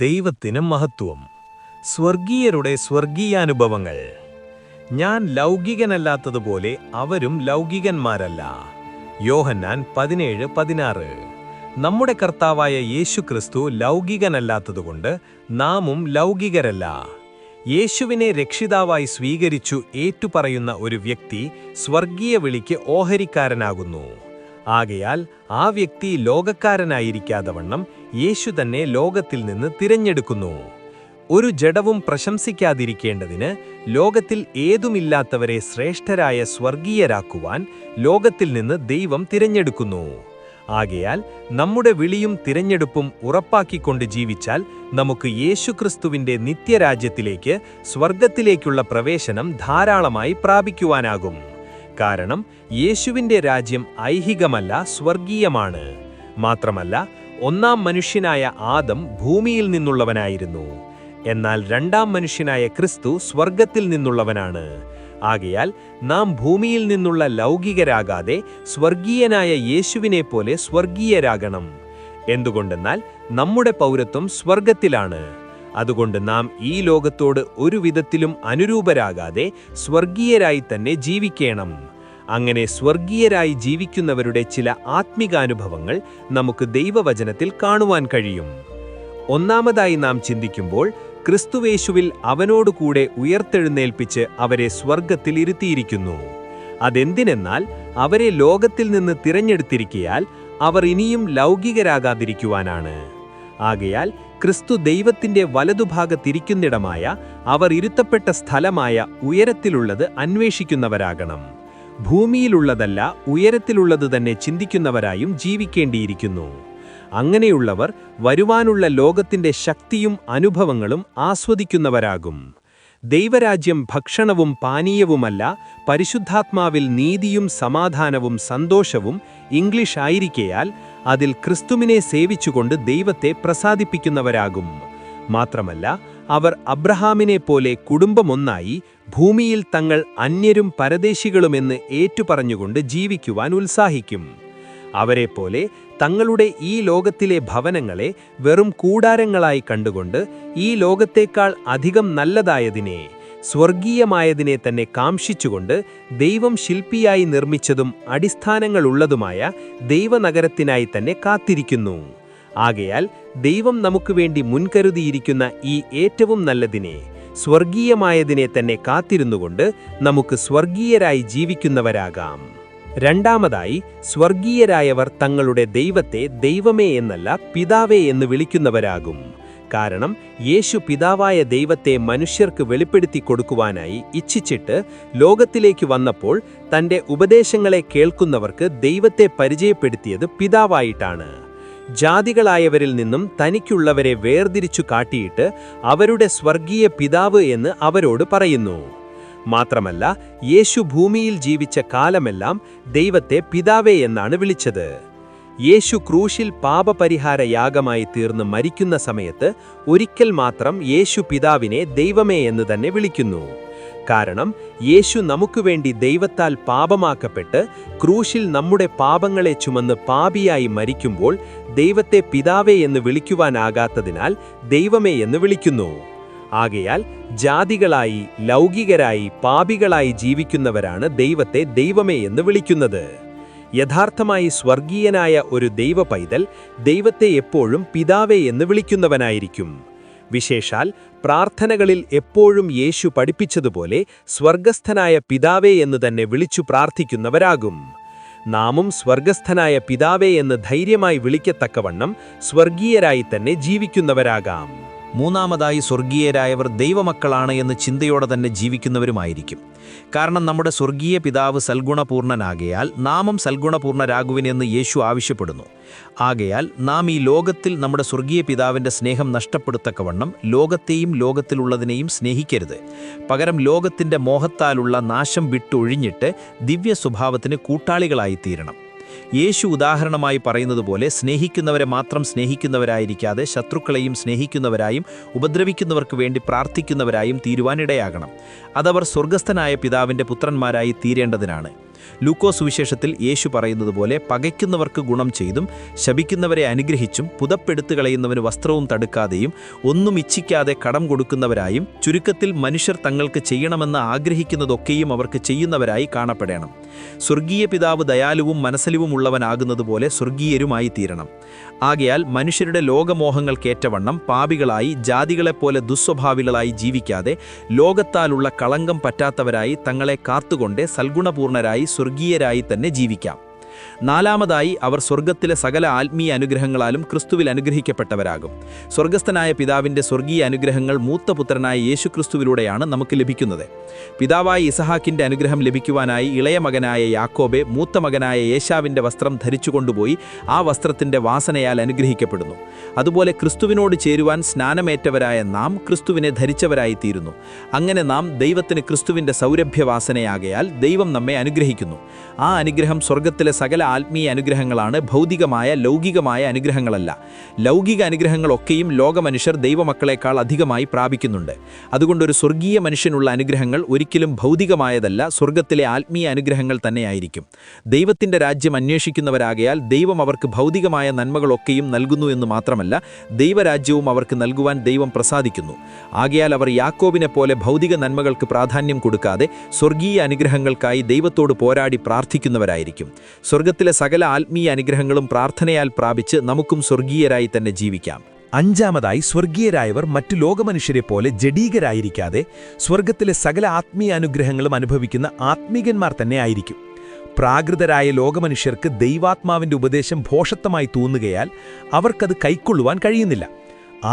ദൈവത്തിന് മഹത്വം. സ്വർഗീയരുടെ സ്വർഗീയാനുഭവങ്ങൾ. ഞാൻ ലൗകികനല്ലാത്തതുപോലെ അവരും ലൗകികന്മാരല്ല. യോഹന്നാൻ 17:16. നമ്മുടെ കർത്താവായ യേശുക്രിസ്തു ലൗകികനല്ലാത്തതുകൊണ്ട് നാമും ലൗകികരല്ല. യേശുവിനെ രക്ഷിതാവായി സ്വീകരിച്ചു ഏറ്റുപറയുന്ന ഒരു വ്യക്തി സ്വർഗീയ വിളിക്ക് ഓഹരിക്കാരനാകുന്നു. ആകയാൽ ആ വ്യക്തി ലോകക്കാരനായിരിക്കാതവണ്ണം യേശു തന്നെ ലോകത്തിൽ നിന്ന് തിരഞ്ഞെടുക്കുന്നു. ഒരു ജഡവും പ്രശംസിക്കാതിരിക്കേണ്ടതിന് ലോകത്തിൽ ഏതുമില്ലാത്തവരെ ശ്രേഷ്ഠരായ സ്വർഗീയരാക്കുവാൻ ലോകത്തിൽ നിന്ന് ദൈവം തിരഞ്ഞെടുക്കുന്നു. ആകയാൽ നമ്മുടെ വിളിയും തിരഞ്ഞെടുപ്പും ഉറപ്പാക്കിക്കൊണ്ട് ജീവിച്ചാൽ നമുക്ക് യേശുക്രിസ്തുവിന്റെ നിത്യരാജ്യത്തിലേക്ക്, സ്വർഗത്തിലേക്കുള്ള പ്രവേശനം ധാരാളമായി പ്രാപിക്കുവാനാകും. കാരണം യേശുവിന്റെ രാജ്യം ഐഹികമല്ല, സ്വർഗീയമാണ്. മാത്രമല്ല, ഒന്നാം മനുഷ്യനായ ആദം ഭൂമിയിൽ നിന്നുള്ളവനായിരുന്നു. എന്നാൽ രണ്ടാം മനുഷ്യനായ ക്രിസ്തു സ്വർഗത്തിൽ നിന്നുള്ളവനാണ്. ആകയാൽ നാം ഭൂമിയിൽ നിന്നുള്ള ലൗകികരാകാതെ സ്വർഗീയനായ യേശുവിനെപ്പോലെ സ്വർഗീയരാകണം. എന്തുകൊണ്ടെന്നാൽ നമ്മുടെ പൗരത്വം സ്വർഗത്തിലാണ്. അതുകൊണ്ട് നാം ഈ ലോകത്തോട് ഒരു വിധത്തിലും അനുരൂപരാകാതെ സ്വർഗീയരായി തന്നെ ജീവിക്കണം. അങ്ങനെ സ്വർഗീയരായി ജീവിക്കുന്നവരുടെ ചില ആത്മികാനുഭവങ്ങൾ നമുക്ക് ദൈവവചനത്തിൽ കാണുവാൻ കഴിയും. ഒന്നാമതായി നാം ചിന്തിക്കുമ്പോൾ, ക്രിസ്തുവേശുവിൽ അവനോടുകൂടെ ഉയർത്തെഴുന്നേൽപ്പിച്ച് അവരെ സ്വർഗത്തിൽ ഇരുത്തിയിരിക്കുന്നു. അതെന്തിനെന്നാൽ അവരെ ലോകത്തിൽ നിന്ന് തിരഞ്ഞെടുത്തിരിക്കയാൽ അവർ ഇനിയും ലൗകികരാകാതിരിക്കുവാനാണ്. ആകയാൽ ക്രിസ്തു ദൈവത്തിന്റെ വലതുഭാഗത്തിരിക്കുന്നിടമായ അവർ ഇരുത്തപ്പെട്ട സ്ഥലമായ ഉയരത്തിലുള്ളത് അന്വേഷിക്കുന്നവരാകണം. ഭൂമിയിലുള്ളതല്ല, ഉയരത്തിലുള്ളത് തന്നെ ചിന്തിക്കുന്നവരായും ജീവിക്കേണ്ടിയിരിക്കുന്നു. അങ്ങനെയുള്ളവർ വരുവാനുള്ള ലോകത്തിന്റെ ശക്തിയും അനുഭവങ്ങളും ആസ്വദിക്കുന്നവരാകും. ദൈവരാജ്യം ഭക്ഷണവും പാനീയവുമല്ല, പരിശുദ്ധാത്മാവിൽ നീതിയും സമാധാനവും സന്തോഷവും ഇംഗ്ലീഷ് ആയിരിക്കയാൽ അതിൽ ക്രിസ്തുവിനെ സേവിച്ചുകൊണ്ട് ദൈവത്തെ പ്രസാദിപ്പിക്കുന്നവരാകും. മാത്രമല്ല, അവർ അബ്രഹാമിനെപ്പോലെ കുടുംബമൊന്നായി ഭൂമിയിൽ തങ്ങൾ അന്യരും പരദേശികളുമെന്ന് ഏറ്റുപറഞ്ഞുകൊണ്ട് ജീവിക്കുവാൻ ഉത്സാഹിക്കും. അവരെപ്പോലെ തങ്ങളുടെ ഈ ലോകത്തിലെ ഭവനങ്ങളെ വെറും കൂടാരങ്ങളായി കണ്ടുകൊണ്ട് ഈ ലോകത്തേക്കാൾ അധികം നല്ലതായതിനെ, സ്വർഗീയമായതിനെ തന്നെ കാംക്ഷിച്ചുകൊണ്ട് ദൈവം ശില്പിയായി നിർമ്മിച്ചതും അടിസ്ഥാനങ്ങളുള്ളതുമായ ദൈവനഗരത്തിനായി തന്നെ കാത്തിരിക്കുന്നു. ആകയാൽ ദൈവം നമുക്ക് വേണ്ടി മുൻകരുതിയിരിക്കുന്ന ഈ ഏറ്റവും നല്ലതിനെ, സ്വർഗീയമായതിനെ തന്നെ കാത്തിരുന്നുകൊണ്ട് നമുക്ക് സ്വർഗീയരായി ജീവിക്കുന്നവരാകാം. രണ്ടാമതായി, സ്വർഗീയരായവർ തങ്ങളുടെ ദൈവത്തെ ദൈവമേ എന്നല്ല പിതാവേ എന്ന് വിളിക്കുന്നവരാകും. കാരണം യേശു പിതാവായ ദൈവത്തെ മനുഷ്യർക്ക് വെളിപ്പെടുത്തി കൊടുക്കുവാനായി ഇച്ഛിച്ചിട്ട് ലോകത്തിലേക്ക് വന്നപ്പോൾ തന്റെ ഉപദേശങ്ങളെ കേൾക്കുന്നവർക്ക് ദൈവത്തെ പരിചയപ്പെടുത്തിയത് പിതാവായിട്ടാണ്. ജാതികളായവരിൽ നിന്നും തനിക്കുള്ളവരെ വേർതിരിച്ചു കാട്ടിയിട്ട് അവരുടെ സ്വർഗീയ പിതാവ് എന്ന് അവരോട് പറയുന്നു. മാത്രമല്ല, യേശു ഭൂമിയിൽ ജീവിച്ച കാലമെല്ലാം ദൈവത്തെ പിതാവേ എന്നാണ് വിളിച്ചത്. യേശു ക്രൂശിൽ പാപപരിഹാര യാഗമായി തീർന്ന് മരിക്കുന്ന സമയത്ത് ഒരിക്കൽ മാത്രം യേശു പിതാവിനെ ദൈവമേ എന്ന് തന്നെ വിളിക്കുന്നു. കാരണം യേശു നമുക്കുവേണ്ടി ദൈവത്താൽ പാപമാക്കപ്പെട്ട് ക്രൂശിൽ നമ്മുടെ പാപങ്ങളെ ചുമന്ന് പാപിയായി മരിക്കുമ്പോൾ ദൈവത്തെ പിതാവേ എന്ന് വിളിക്കുവാനാകാത്തതിനാൽ ദൈവമേ എന്ന് വിളിക്കുന്നു. ആകയാൽ ജാതികളായി, ലൗകികരായി, പാപികളായി ജീവിക്കുന്നവരാണ് ദൈവത്തെ ദൈവമേ എന്ന് വിളിക്കുന്നത്. യഥാർത്ഥമായി സ്വർഗീയനായ ഒരു ദൈവ പൈതൽ ദൈവത്തെ എപ്പോഴും പിതാവേ എന്ന് വിളിക്കുന്നവനായിരിക്കും. വിശേഷാൽ പ്രാർത്ഥനകളിൽ എപ്പോഴും യേശു പഠിപ്പിച്ചതുപോലെ സ്വർഗസ്ഥനായ പിതാവേ എന്ന് തന്നെ വിളിച്ചു പ്രാർത്ഥിക്കുന്നവരാകും. നാമും സ്വർഗസ്ഥനായ പിതാവേ എന്ന് ധൈര്യമായി വിളിക്കത്തക്കവണ്ണം സ്വർഗീയരായി തന്നെ ജീവിക്കുന്നവരാകാം. മൂന്നാമതായി, സ്വർഗീയരായവർ ദൈവമക്കളാണ് എന്ന് ചിന്തയോടെ തന്നെ ജീവിക്കുന്നവരുമായിരിക്കും. കാരണം നമ്മുടെ സ്വർഗീയ പിതാവ് സൽഗുണപൂർണനാകയാൽ നാമും സൽഗുണപൂർണരാകുവിനെന്ന് യേശു ആവശ്യപ്പെടുന്നു. ആകയാൽ നാം ഈ ലോകത്തിൽ നമ്മുടെ സ്വർഗീയ പിതാവിൻ്റെ സ്നേഹം നഷ്ടപ്പെടുത്തക്കവണ്ണം ലോകത്തെയും ലോകത്തിലുള്ളതിനെയും സ്നേഹിക്കരുത്. പകരം ലോകത്തിൻ്റെ മോഹത്താലുള്ള നാശം വിട്ടൊഴിഞ്ഞിട്ട് ദിവ്യ സ്വഭാവത്തിന് കൂട്ടാളികളായിത്തീരണം. യേശു ഉദാഹരണമായി പറയുന്നതുപോലെ സ്നേഹിക്കുന്നവരെ മാത്രം സ്നേഹിക്കുന്നവരായിരിക്കാതെ ശത്രുക്കളെയും സ്നേഹിക്കുന്നവരായും ഉപദ്രവിക്കുന്നവർക്ക് വേണ്ടി പ്രാർത്ഥിക്കുന്നവരായും തീരുവാനിടയാകണം. അതവർ സ്വർഗസ്ഥനായ പിതാവിൻ്റെ പുത്രന്മാരായി തീരേണ്ടതിനാണ്. ലൂക്കോസ് സുവിശേഷത്തിൽ യേശു പറയുന്നതുപോലെ പകയ്ക്കുന്നവർക്ക് ഗുണം ചെയ്തും ശപിക്കുന്നവരെ അനുഗ്രഹിച്ചും പുതപ്പെടുത്തു കളയുന്നവന് വസ്ത്രവും തടുക്കാതെയും ഒന്നും ഇച്ഛിക്കാതെ കടം കൊടുക്കുന്നവരായും ചുരുക്കത്തിൽ മനുഷ്യർ തങ്ങൾക്ക് ചെയ്യണമെന്ന് ആഗ്രഹിക്കുന്നതൊക്കെയും അവർക്ക് ചെയ്യുന്നവരായി കാണപ്പെടണം. സ്വർഗീയ പിതാവ് ദയാലുവും മനസ്സലിവുമുള്ളവനാകുന്നതുപോലെ സ്വർഗീയരുമായി തീരണം. ആകയാൽ മനുഷ്യരുടെ ലോകമോഹങ്ങൾക്കേറ്റവണ്ണം പാപികളായി ജാതികളെപ്പോലെ ദുസ്വഭാവികളായി ജീവിക്കാതെ ലോകത്താലുള്ള കളങ്കം പറ്റാത്തവരായി തങ്ങളെ കാത്തുകൊണ്ട് സൽഗുണപൂർണരായി സ്വർഗീയരായി തന്നെ ജീവിക്കാം. നാലാമതായി അവർ സ്വർഗത്തിലെ സകല ആത്മീയ അനുഗ്രഹങ്ങളാലും ക്രിസ്തുവിൽ അനുഗ്രഹിക്കപ്പെട്ടവരാകും. സ്വർഗസ്ഥനായ പിതാവിൻ്റെ സ്വർഗീയ അനുഗ്രഹങ്ങൾ മൂത്ത പുത്രനായ യേശുക്രിസ്തുവിലൂടെയാണ് നമുക്ക് ലഭിക്കുന്നത്. പിതാവായ ഇസഹാക്കിൻ്റെ അനുഗ്രഹം ലഭിക്കുവാനായി ഇളയ മകനായ യാക്കോബെ മൂത്ത മകനായ ഏശാവിൻ്റെ വസ്ത്രം ധരിച്ചുകൊണ്ടുപോയി ആ വസ്ത്രത്തിൻ്റെ വാസനയാൽ അനുഗ്രഹിക്കപ്പെടുന്നു. അതുപോലെ ക്രിസ്തുവിനോട് ചേരുവാൻ സ്നാനമേറ്റവരായ നാം ക്രിസ്തുവിനെ ധരിച്ചവരായിത്തീരുന്നു. അങ്ങനെ നാം ദൈവത്തിന് ക്രിസ്തുവിൻ്റെ സൗരഭ്യവാസനയാകയാൽ ദൈവം നമ്മെ അനുഗ്രഹിക്കുന്നു. ആ അനുഗ്രഹം സ്വർഗത്തിലെ സകല ആത്മീയ അനുഗ്രഹങ്ങളാണ്, ഭൗതികമായ ലൗകികമായ അനുഗ്രഹങ്ങളല്ല. ലൗകിക അനുഗ്രഹങ്ങളൊക്കെയും ലോകമനുഷ്യർ ദൈവമക്കളെക്കാൾ അധികമായി പ്രാപിക്കുന്നുണ്ട്. അതുകൊണ്ടൊരു സ്വർഗീയ മനുഷ്യനുള്ള അനുഗ്രഹങ്ങൾ ഒരിക്കലും ഭൗതികമായതല്ല, സ്വർഗത്തിലെ ആത്മീയ അനുഗ്രഹങ്ങൾ തന്നെയായിരിക്കും. ദൈവത്തിൻ്റെ രാജ്യം അന്വേഷിക്കുന്നവരാകയാൽ ദൈവം അവർക്ക് ഭൗതികമായ നന്മകളൊക്കെയും നൽകുന്നു എന്ന് മാത്രമല്ല, ദൈവരാജ്യവും അവർക്ക് നൽകുവാൻ ദൈവം പ്രസാദിക്കുന്നു. ആകയാൽ അവർ യാക്കോബിനെ പോലെ ഭൗതിക നന്മകൾക്ക് പ്രാധാന്യം കൊടുക്കാതെ സ്വർഗീയ അനുഗ്രഹങ്ങൾക്കായി ദൈവത്തോട് പോരാടി പ്രാർത്ഥിക്കുന്നവരായിരിക്കും. സ്വർഗത്തിലെ സകല ആത്മീയ അനുഗ്രഹങ്ങളും പ്രാർത്ഥനയാൽ പ്രാപിച്ച് നമുക്കും സ്വർഗീയരായി തന്നെ ജീവിക്കാം. അഞ്ചാമതായി സ്വർഗീയരായവർ മറ്റു ലോകമനുഷ്യരെ പോലെ ജഡീകരായിരിക്കാതെ സ്വർഗത്തിലെ സകല ആത്മീയ അനുഗ്രഹങ്ങളും അനുഭവിക്കുന്ന ആത്മീകന്മാർ തന്നെ ആയിരിക്കും. പ്രാകൃതരായ ലോകമനുഷ്യർക്ക് ദൈവാത്മാവിൻ്റെ ഉപദേശം ഭോഷത്വമായി തോന്നുകയാൽ അവർക്കത് കൈക്കൊള്ളുവാൻ കഴിയുന്നില്ല.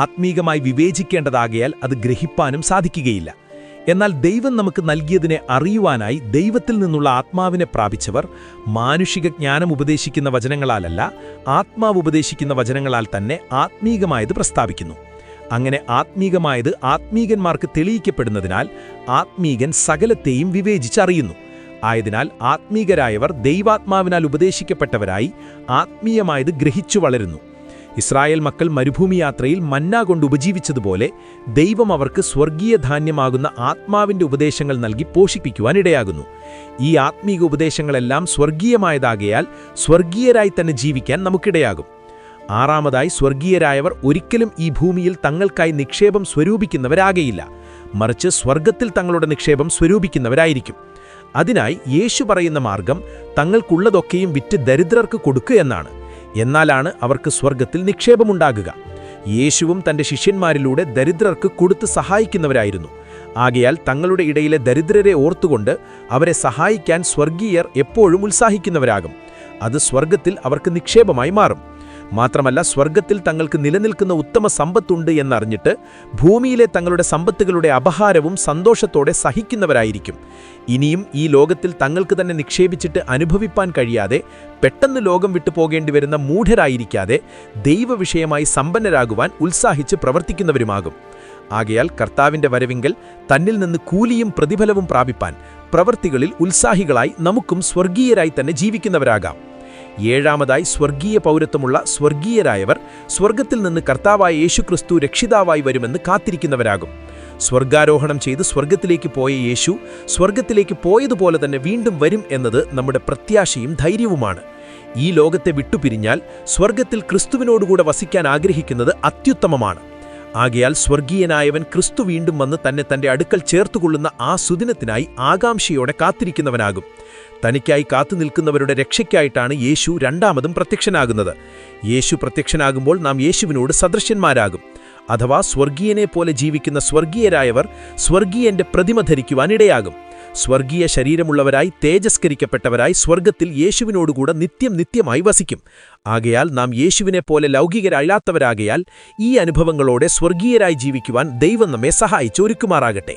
ആത്മീകമായി വിവേചിക്കേണ്ടതാകയാൽ അത് ഗ്രഹിപ്പാനും സാധിക്കുകയില്ല. എന്നാൽ ദൈവം നമുക്ക് നൽകിയതിനെ അറിയുവാനായി ദൈവത്തിൽ നിന്നുള്ള ആത്മാവിനെ പ്രാപിച്ചവർ മാനുഷിക ജ്ഞാനം ഉപദേശിക്കുന്ന വചനങ്ങളാലല്ല, ആത്മാവ് ഉപദേശിക്കുന്ന വചനങ്ങളാൽ തന്നെ ആത്മീകമായത് പ്രസ്താവിക്കുന്നു. അങ്ങനെ ആത്മീകമായത് ആത്മീകന്മാർക്ക് തെളിയിക്കപ്പെടുന്നതിനാൽ ആത്മീകൻ സകലത്തെയും വിവേചിച്ചറിയുന്നു. ആയതിനാൽ ആത്മീകരായവർ ദൈവാത്മാവിനാൽ ഉപദേശിക്കപ്പെട്ടവരായി ആത്മീയമായത് ഗ്രഹിച്ചു വളരുന്നു. ഇസ്രായേൽ മക്കൾ മരുഭൂമി യാത്രയിൽ മന്ന കൊണ്ട് ഉപജീവിച്ചതുപോലെ ദൈവം അവർക്ക് സ്വർഗീയ ധാന്യമാകുന്ന ആത്മാവിൻ്റെ ഉപദേശങ്ങൾ നൽകി പോഷിപ്പിക്കുവാനിടയാകുന്നു. ഈ ആത്മീക ഉപദേശങ്ങളെല്ലാം സ്വർഗീയമായതാകയാൽ സ്വർഗീയരായി തന്നെ ജീവിക്കാൻ നമുക്കിടയാകും. ആറാമതായി സ്വർഗീയരായവർ ഒരിക്കലും ഈ ഭൂമിയിൽ തങ്ങൾക്കായി നിക്ഷേപം സ്വരൂപിക്കുന്നവരാകയില്ല, മറിച്ച് സ്വർഗത്തിൽ തങ്ങളുടെ നിക്ഷേപം സ്വരൂപിക്കുന്നവരായിരിക്കും. അതിനായി യേശു പറയുന്ന മാർഗം തങ്ങൾക്കുള്ളതൊക്കെയും വിറ്റ് ദരിദ്രർക്ക് കൊടുക്കുക എന്നാണ്. എന്നാലാണ് അവർക്ക് സ്വർഗത്തിൽ നിക്ഷേപമുണ്ടാകുക. യേശുവും തൻ്റെ ശിഷ്യന്മാരിലൂടെ ദരിദ്രർക്ക് കൊടുത്ത് സഹായിക്കുന്നവരായിരുന്നു. ആകയാൽ തങ്ങളുടെ ഇടയിലെ ദരിദ്രരെ ഓർത്തുകൊണ്ട് അവരെ സഹായിക്കാൻ സ്വർഗീയർ എപ്പോഴും ഉത്സാഹിക്കുന്നവരാകും. അത് സ്വർഗത്തിൽ അവർക്ക് നിക്ഷേപമായി മാറും. മാത്രമല്ല, സ്വർഗത്തിൽ തങ്ങൾക്ക് നിലനിൽക്കുന്ന ഉത്തമ സമ്പത്തുണ്ട് എന്നറിഞ്ഞിട്ട് ഭൂമിയിലെ തങ്ങളുടെ സമ്പത്തുകളുടെ അപഹാരവും സന്തോഷത്തോടെ സഹിക്കുന്നവരായിരിക്കും. ഇനിയും ഈ ലോകത്തിൽ തങ്ങൾക്ക് തന്നെ നിക്ഷേപിച്ചിട്ട് അനുഭവിപ്പാൻ കഴിയാതെ പെട്ടെന്ന് ലോകം വിട്ടു പോകേണ്ടി വരുന്ന മൂഢരായിരിക്കാതെ ദൈവവിഷയമായി സമ്പന്നരാകുവാൻ ഉത്സാഹിച്ച് പ്രവർത്തിക്കുന്നവരുമാകും. ആകയാൽ കർത്താവിൻ്റെ വരവിങ്കൽ തന്നിൽ നിന്ന് കൂലിയും പ്രതിഫലവും പ്രാപിപ്പാൻ പ്രവൃത്തികളിൽ ഉത്സാഹികളായി നമുക്കും സ്വർഗീയരായി തന്നെ ജീവിക്കുന്നവരാകാം. ഏഴാമതായി സ്വർഗീയ പൗരത്വമുള്ള സ്വർഗീയരായവർ സ്വർഗത്തിൽ നിന്ന് കർത്താവായ യേശുക്രിസ്തു രക്ഷിതാവായി വരുമെന്ന് കാത്തിരിക്കുന്നവരാകും. സ്വർഗാരോഹണം ചെയ്ത് സ്വർഗത്തിലേക്ക് പോയ യേശു സ്വർഗത്തിലേക്ക് പോയതുപോലെ തന്നെ വീണ്ടും വരും എന്നത് നമ്മുടെ പ്രത്യാശയും ധൈര്യവുമാണ്. ഈ ലോകത്തെ വിട്ടുപിരിഞ്ഞാൽ സ്വർഗത്തിൽ ക്രിസ്തുവിനോടുകൂടെ വസിക്കാൻ ആഗ്രഹിക്കുന്നത് അത്യുത്തമമാണ്. ആകയാൽ സ്വർഗീയനായവൻ ക്രിസ്തു വീണ്ടും വന്ന് തന്നെ തൻ്റെ അടുക്കൽ ചേർത്തുകൊള്ളുന്ന ആ സുദിനത്തിനായി ആകാംക്ഷയോടെ കാത്തിരിക്കുന്നവനാകും. തനിക്കായി കാത്തുനിൽക്കുന്നവരുടെ രക്ഷയ്ക്കായിട്ടാണ് യേശു രണ്ടാമതും പ്രത്യക്ഷനാകുന്നത്. യേശു പ്രത്യക്ഷനാകുമ്പോൾ നാം യേശുവിനോട് സദൃശ്യന്മാരാകും. അഥവാ സ്വർഗീയനെ പോലെ ജീവിക്കുന്ന സ്വർഗീയരായവർ സ്വർഗീയന്റെ പ്രതിമ ധരിക്കുവാനിടയാകും. സ്വർഗീയ ശരീരമുള്ളവരായി തേജസ്കരിക്കപ്പെട്ടവരായി സ്വർഗത്തിൽ യേശുവിനോടുകൂടെ നിത്യമായി വസിക്കും. ആകയാൽ നാം യേശുവിനെ പോലെ ലൗകികരല്ലാത്തവരാകയാൽ ഈ അനുഭവങ്ങളോടെ സ്വർഗീയരായി ജീവിക്കുവാൻ ദൈവം നമ്മെ സഹായിച്ചൊരുക്കുമാറാകട്ടെ.